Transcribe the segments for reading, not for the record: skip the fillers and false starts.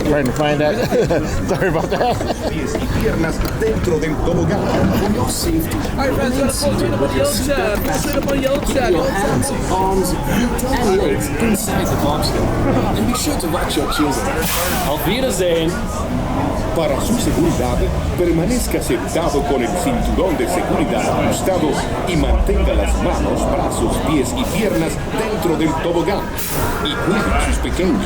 Trying to find that. Sorry about that. Dentro del tobogán. For your safety, remain seated with your seatbelt fastened. Keep your hands, arms, feet, and legs inside the bobsled. And be sure to watch your children. Auf Wiedersehen. Para su seguridad, permanezca sentado con el cinturón de seguridad ajustado y mantenga las manos, brazos, pies y piernas dentro del tobogán. Y cuide a sus pequeños.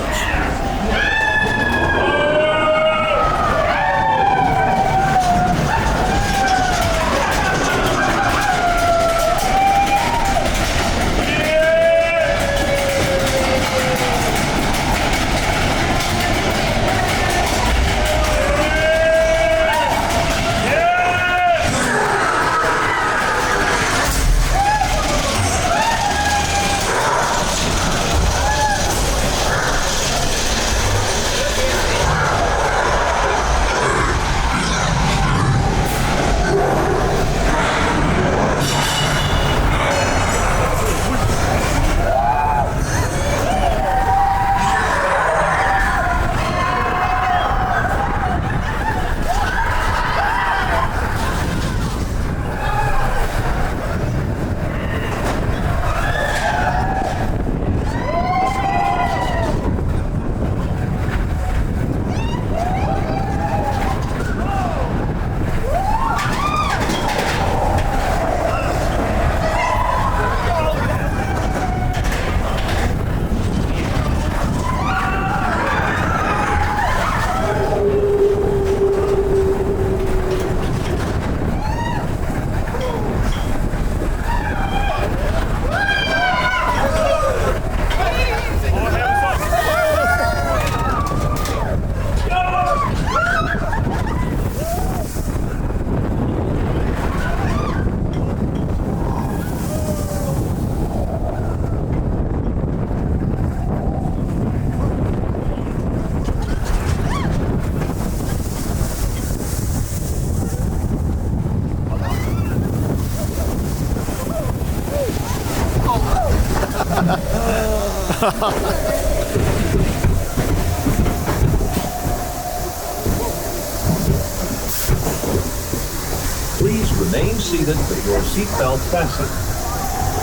Please remain seated with your seatbelt fastened.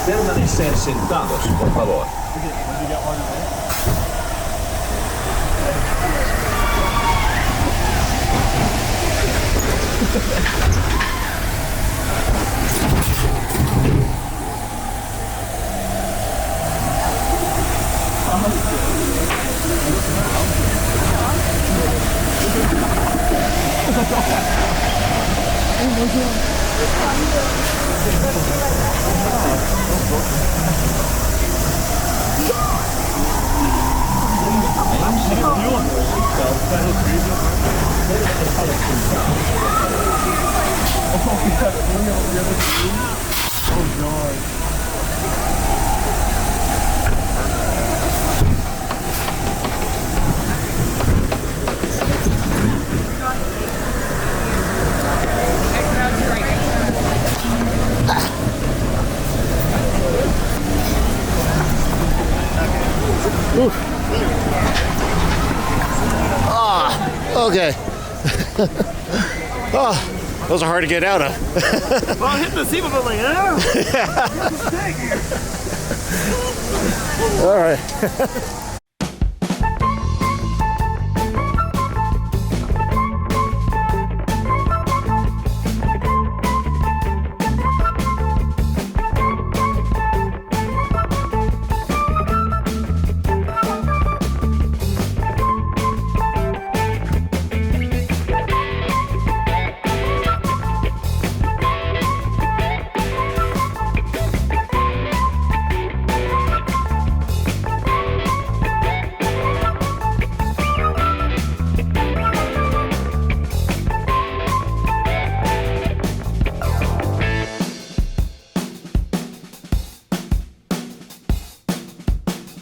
Permanecer sentados, por favor. Okay. Oh, those are hard to get out of. Well, hit the seat button, yeah. All right.